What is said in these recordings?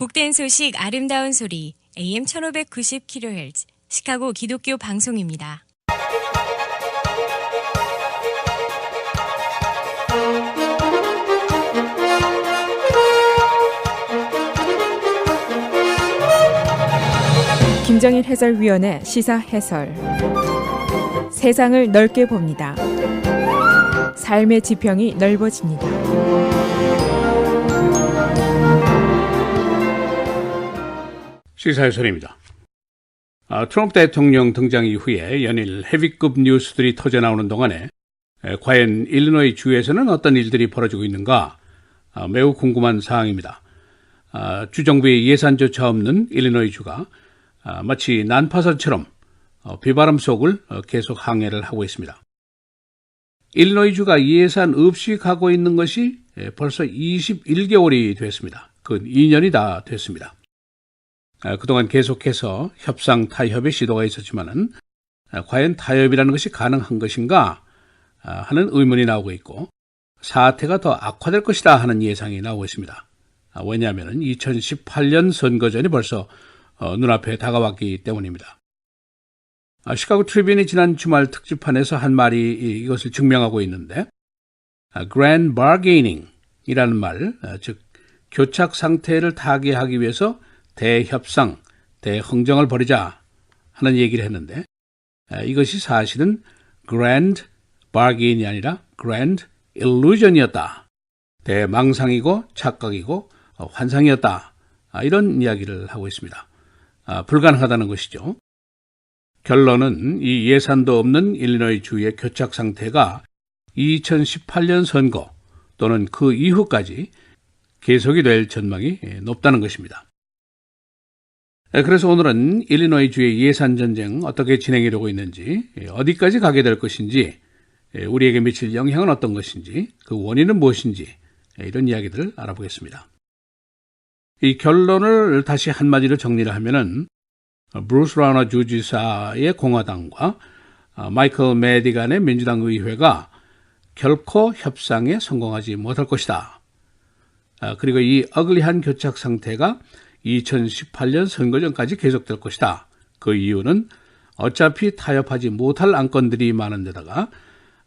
복된 소식 아름다운 소리 AM 1590kHz 시카고 기독교 방송입니다. 김정일 해설위원의 시사 해설. 세상을 넓게 봅니다. 삶의 지평이 넓어집니다. 시사 해설입니다. 트럼프 대통령 등장 이후에 연일 헤비급 뉴스들이 터져나오는 동안에 과연 일리노이 주에서는 어떤 일들이 벌어지고 있는가 매우 궁금한 사항입니다. 주정부의 예산조차 없는 일리노이 주가 마치 난파선처럼 비바람 속을 계속 항해를 하고 있습니다. 일리노이 주가 예산 없이 가고 있는 것이 벌써 21개월이 됐습니다. 근 2년이 다 됐습니다. 그동안 계속해서 협상 타협의 시도가 있었지만은 과연 타협이라는 것이 가능한 것인가 하는 의문이 나오고 있고 사태가 더 악화될 것이다 하는 예상이 나오고 있습니다. 왜냐하면 2018년 선거전이 벌써 눈앞에 다가왔기 때문입니다. 시카고 트리뷴이 지난 주말 특집판에서 한 말이 이것을 증명하고 있는데 grand bargaining 이라는 말, 즉 교착 상태를 타개하기 위해서 대협상, 대흥정을 벌이자 하는 얘기를 했는데 이것이 사실은 grand bargain이 아니라 grand illusion이었다. 대망상이고 착각이고 환상이었다. 이런 이야기를 하고 있습니다. 불가능하다는 것이죠. 결론은 이 예산도 없는 일리노이 주의 교착 상태가 2018년 선거 또는 그 이후까지 계속이 될 전망이 높다는 것입니다. 그래서 오늘은 일리노이 주의 예산 전쟁 어떻게 진행이 되고 있는지, 어디까지 가게 될 것인지, 우리에게 미칠 영향은 어떤 것인지, 그 원인은 무엇인지 이런 이야기들을 알아보겠습니다. 이 결론을 다시 한마디로 정리를 하면은 브루스 라우너 주지사의 공화당과 마이클 매디간의 민주당 의회가 결코 협상에 성공하지 못할 것이다. 그리고 이 어글리한 교착 상태가 2018년 선거 전까지 계속될 것이다. 그 이유는 어차피 타협하지 못할 안건들이 많은 데다가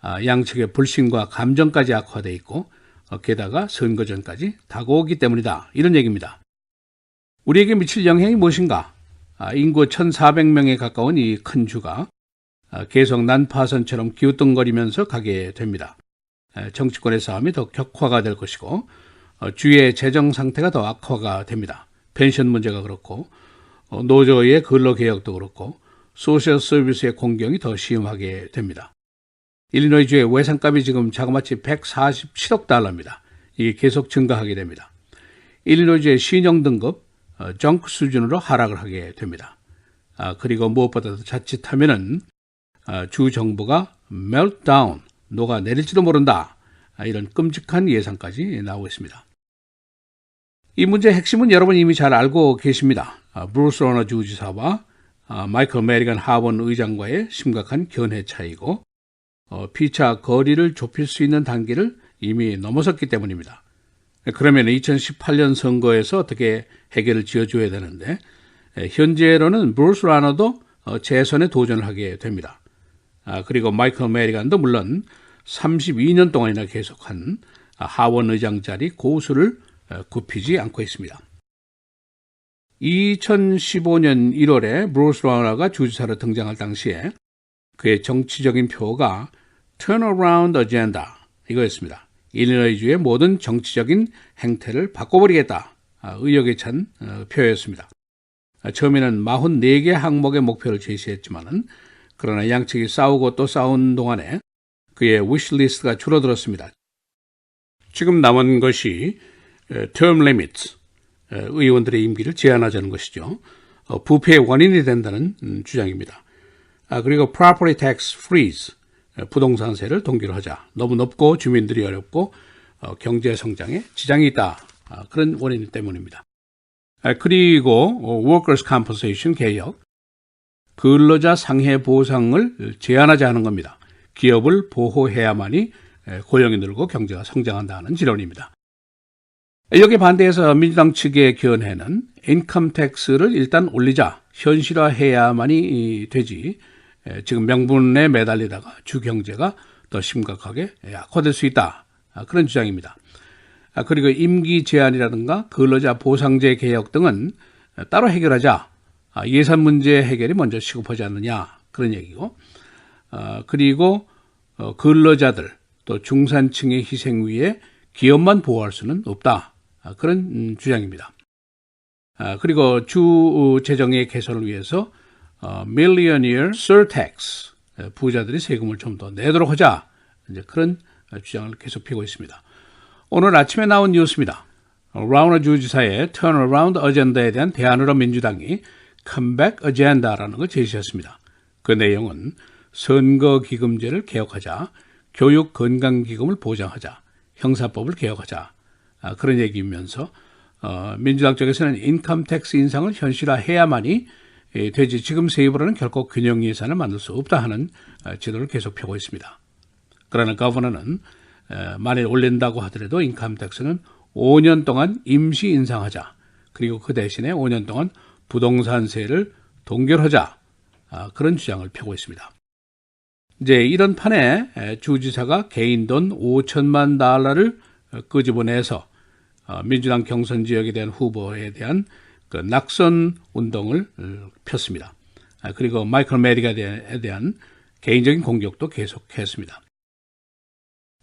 양측의 불신과 감정까지 악화되어 있고 게다가 선거 전까지 다가오기 때문이다. 이런 얘기입니다. 우리에게 미칠 영향이 무엇인가? 인구 1,400명에 가까운 이 큰 주가 계속 난파선처럼 기우뚱거리면서 가게 됩니다. 정치권의 싸움이 더 격화가 될 것이고 주의 재정 상태가 더 악화가 됩니다. 펜션 문제가 그렇고 노조의 근로개혁도 그렇고 소셜 서비스의 공경이 더 심하게 됩니다. 일리노이주의 외상값이 지금 자그마치 147억 달러입니다. 이게 계속 증가하게 됩니다. 일리노이주의 신용등급 정크 수준으로 하락을 하게 됩니다. 그리고 무엇보다도 자칫하면은 주 정부가 meltdown, 녹아내릴지도 모른다. 이런 끔찍한 예상까지 나오고 있습니다. 이 문제의 핵심은 여러분 이미 잘 알고 계십니다. 브루스 라우너 주지사와 마이클 매디간 하원 의장과의 심각한 견해 차이고 피차 거리를 좁힐 수 있는 단계를 이미 넘어섰기 때문입니다. 그러면 2018년 선거에서 어떻게 해결을 지어줘야 되는데 현재로는 브루스 라우너도 재선에 도전을 하게 됩니다. 그리고 마이클 매디간도 물론 32년 동안이나 계속한 하원 의장 자리 고수를 굽히지 않고 있습니다. 2015년 1월에 브루스 라우너가 주지사로 등장할 당시에 그의 정치적인 표가 turnaround agenda 이거였습니다. 일리노이주의 모든 정치적인 행태를 바꿔버리겠다. 의욕에 찬 표였습니다. 처음에는 44개 항목의 목표를 제시했지만은 그러나 양측이 싸우고 또 싸운 동안에 그의 위시리스트가 줄어들었습니다. 지금 남은 것이 term limits, 의원들의 임기를 제한하자는 것이죠. 부패의 원인이 된다는 주장입니다. 그리고 property tax freeze, 부동산세를 동결 하자. 너무 높고 주민들이 어렵고 경제 성장에 지장이 있다. 그런 원인 때문입니다. 그리고 workers compensation 개혁, 근로자 상해 보상을 제한하지 않은 겁니다. 기업을 보호해야만이 고용이 늘고 경제가 성장한다는 지론입니다. 여기에 반대해서 민주당 측의 견해는 인컴 텍스를 일단 올리자, 현실화해야만이 되지 지금 명분에 매달리다가 주 경제가 더 심각하게 악화될 수 있다. 그런 주장입니다. 그리고 임기 제한이라든가 근로자 보상제 개혁 등은 따로 해결하자. 예산 문제 해결이 먼저 시급하지 않느냐. 그런 얘기고. 그리고 근로자들 또 중산층의 희생 위에 기업만 보호할 수는 없다. 그런 주장입니다. 그리고 주 재정의 개선을 위해서 Millionaire Surtax, 부자들이 세금을 좀 더 내도록 하자. 이제 그런 주장을 계속 펴고 있습니다. 오늘 아침에 나온 뉴스입니다. 라우너 주지사의 턴어라운드 어젠다에 대한 대안으로 민주당이 컴백 어젠다라는 걸 제시했습니다. 그 내용은 선거기금제를 개혁하자, 교육건강기금을 보장하자, 형사법을 개혁하자, 그런 얘기이면서 민주당 쪽에서는 인컴텍스 인상을 현실화해야만이 되지 지금 세입으로는 결코 균형 예산을 만들 수 없다 하는 지도를 계속 펴고 있습니다. 그러나 거버너는 만일 올린다고 하더라도 인컴텍스는 5년 동안 임시 인상하자, 그리고 그 대신에 5년 동안 부동산세를 동결하자, 그런 주장을 펴고 있습니다. 이제 이런 판에 주지사가 개인 돈 5천만 달러를 끄집어내서 민주당 경선 지역에 대한 후보에 대한 그 낙선 운동을 폈습니다. 그리고 마이클 메디간에 대한 개인적인 공격도 계속했습니다.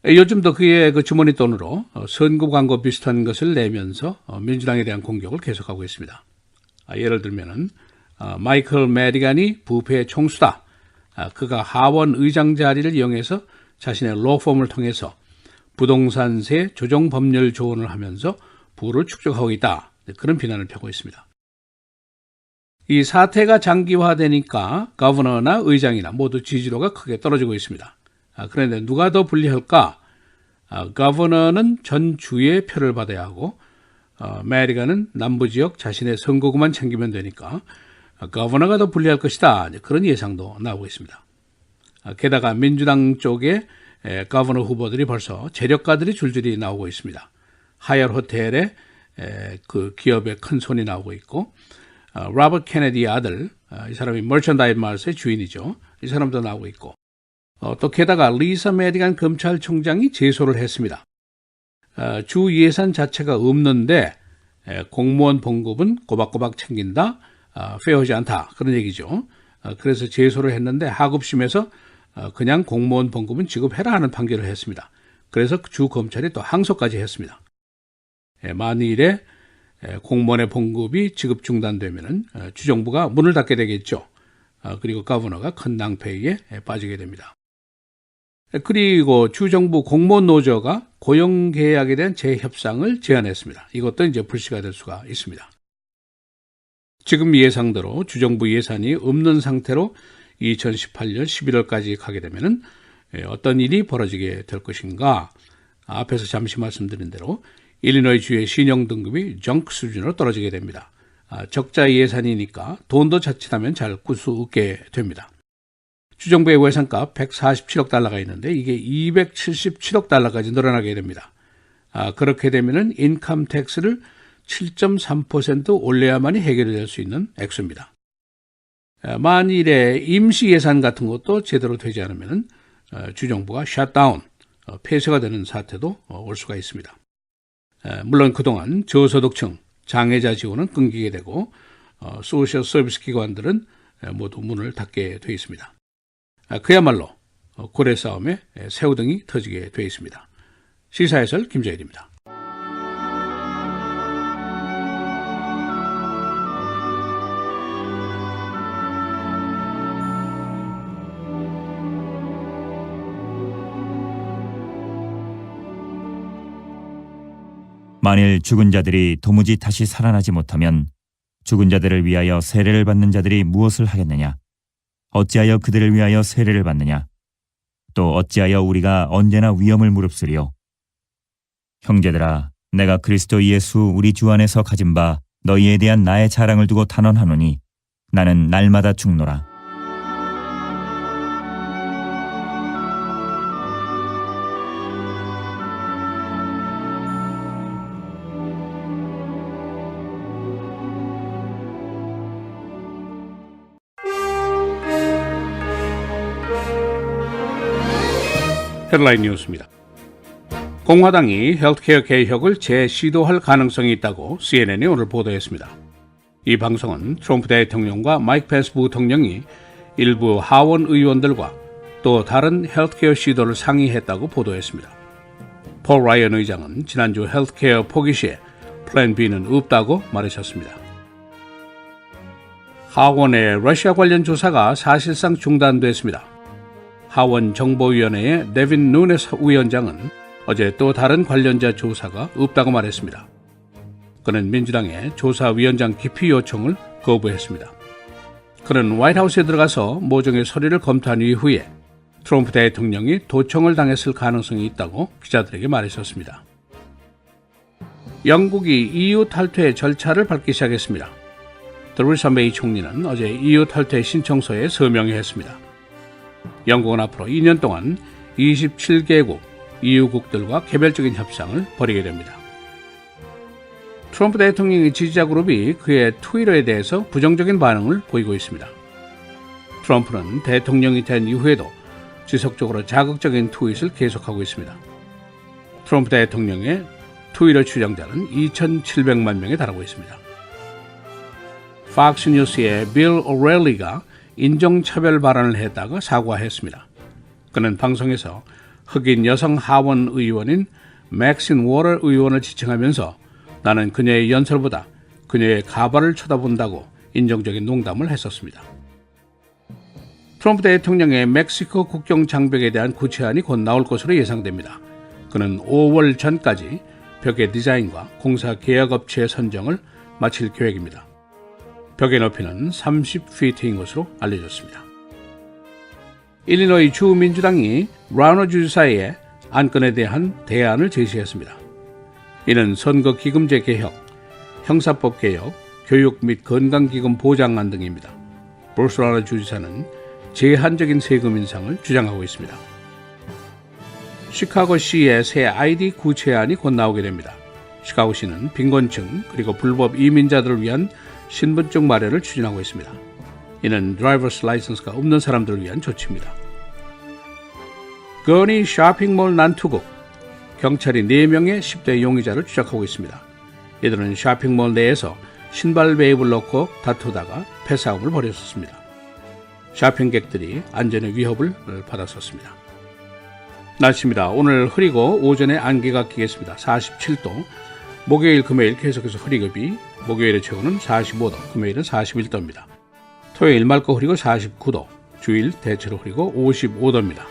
요즘도 그의 그 주머니 돈으로 선거 광고 비슷한 것을 내면서 민주당에 대한 공격을 계속하고 있습니다. 예를 들면은 마이클 메디간이 부패의 총수다. 그가 하원 의장 자리를 이용해서 자신의 로펌을 통해서 부동산세 조정 법률 조언을 하면서 부를 축적하고 있다. 그런 비난을 펴고 있습니다. 이 사태가 장기화되니까 거버너나 의장이나 모두 지지도가 크게 떨어지고 있습니다. 그런데 누가 더 불리할까? 거버너는 전 주의 표를 받아야 하고 메디간은 남부지역 자신의 선거구만 챙기면 되니까 거버너가 더 불리할 것이다. 그런 예상도 나오고 있습니다. 게다가 민주당 쪽에 거버너 후보들이 벌써 재력가들이 줄줄이 나오고 있습니다. 하얏 호텔에 그 기업의 큰 손이 나오고 있고, 로버트 케네디의 아들, 이 사람이 머천다이즈 마을의 주인이죠. 이 사람도 나오고 있고, 또 게다가 리사 메디간 검찰총장이 제소를 했습니다. 주 예산 자체가 없는데 공무원 봉급은 꼬박꼬박 챙긴다, 페어하지 않다, 그런 얘기죠. 그래서 제소를 했는데 하급심에서 그냥 공무원 봉급은 지급해라 하는 판결을 했습니다. 그래서 주 검찰이 또 항소까지 했습니다. 만일에 공무원의 봉급이 지급 중단되면 주정부가 문을 닫게 되겠죠. 그리고 거버너가 큰 낭패에 빠지게 됩니다. 그리고 주정부 공무원 노조가 고용계약에 대한 재협상을 제안했습니다. 이것도 이제 불씨가 될 수가 있습니다. 지금 예상대로 주정부 예산이 없는 상태로 2018년 11월까지 가게 되면 어떤 일이 벌어지게 될 것인가? 앞에서 잠시 말씀드린 대로 일리노이 주의 신용 등급이 정크 수준으로 떨어지게 됩니다. 적자 예산이니까 돈도 자칫하면 잘 꿀 수 없게 됩니다. 주정부의 예산값 147억 달러가 있는데 이게 277억 달러까지 늘어나게 됩니다. 그렇게 되면 인컴 텍스를 7.3% 올려야만이 해결이 될 수 있는 액수입니다. 만일에 임시 예산 같은 것도 제대로 되지 않으면 주정부가 셧다운, 폐쇄가 되는 사태도 올 수가 있습니다. 물론 그동안 저소득층, 장애자 지원은 끊기게 되고 소셜 서비스 기관들은 모두 문을 닫게 되어 있습니다. 그야말로 고래 싸움에 새우등이 터지게 되어 있습니다. 시사해설 김재일입니다. 만일 죽은 자들이 도무지 다시 살아나지 못하면 죽은 자들을 위하여 세례를 받는 자들이 무엇을 하겠느냐? 어찌하여 그들을 위하여 세례를 받느냐? 또 어찌하여 우리가 언제나 위험을 무릅쓰리요? 형제들아, 내가 그리스도 예수 우리 주 안에서 가진 바 너희에 대한 나의 자랑을 두고 단언하노니 나는 날마다 죽노라. 헤드라인 뉴스입니다. 공화당이 헬스케어 개혁을 재시도할 가능성이 있다고 CNN이 오늘 보도했습니다. 이 방송은 트럼프 대통령과 마이크 펜스 부통령이 일부 하원 의원들과 또 다른 헬스케어 시도를 상의했다고 보도했습니다. 폴 라이언 의장은 지난주 헬스케어 포기 시에 플랜 B는 없다고 말하셨습니다. 하원의 러시아 관련 조사가 사실상 중단됐습니다. 하원 정보위원회의 네빈 누네스 위원장은 어제 또 다른 관련자 조사가 없다고 말했습니다. 그는 민주당의 조사위원장 기피 요청을 거부했습니다. 그는 화이트하우스에 들어가서 모종의 서류를 검토한 이후에 트럼프 대통령이 도청을 당했을 가능성이 있다고 기자들에게 말했었습니다. 영국이 EU 탈퇴 절차를 밟기 시작했습니다. 테레사 메이 총리는 어제 EU 탈퇴 신청서에 서명했습니다. 영국은 앞으로 2년 동안 27개국 EU국들과 개별적인 협상을 벌이게 됩니다. 트럼프 대통령의 지지자 그룹이 그의 트위터에 대해서 부정적인 반응을 보이고 있습니다. 트럼프는 대통령이 된 이후에도 지속적으로 자극적인 트윗을 계속하고 있습니다. 트럼프 대통령의 트위터 추종자는 2,700만 명에 달하고 있습니다. 팍스 뉴스의 빌 오렐리가 인종차별 발언을 했다가 사과했습니다. 그는 방송에서 흑인 여성 하원 의원인 맥신 워럴 의원을 지칭하면서 나는 그녀의 연설보다 그녀의 가발을 쳐다본다고 인종적인 농담을 했었습니다. 트럼프 대통령의 멕시코 국경 장벽에 대한 구체안이 곧 나올 것으로 예상됩니다. 그는 5월 전까지 벽의 디자인과 공사 계약업체 선정을 마칠 계획입니다. 벽의 높이는 30피트인 것으로 알려졌습니다. 일리노이 주 민주당이 라우너 주지사의 안건에 대한 대안을 제시했습니다. 이는 선거기금제 개혁, 형사법 개혁, 교육 및 건강기금 보장안 등입니다. 브루스 라우너 주지사는 제한적인 세금 인상을 주장하고 있습니다. 시카고시의 새 ID 구체안이 곧 나오게 됩니다. 시카고시는 빈곤층 그리고 불법 이민자들을 위한 신분증 마련을 추진하고 있습니다. 이는 드라이버스 라이선스가 없는 사람들을 위한 조치입니다. 거니 쇼핑몰 난투극, 경찰이 4명의 10대 용의자를 추적하고 있습니다. 이들은 쇼핑몰 내에서 신발 매입을 놓고 다투다가 패싸움을 벌였었습니다. 쇼핑객들이 안전의 위협을 받았었습니다. 날씨입니다. 오늘 흐리고 오전에 안개가 끼겠습니다. 47도. 목요일, 금요일 계속해서 흐리급이, 목요일의 최고는 45도, 금요일은 41도입니다. 토요일 맑고 흐리고 49도, 주일 대체로 흐리고 55도입니다.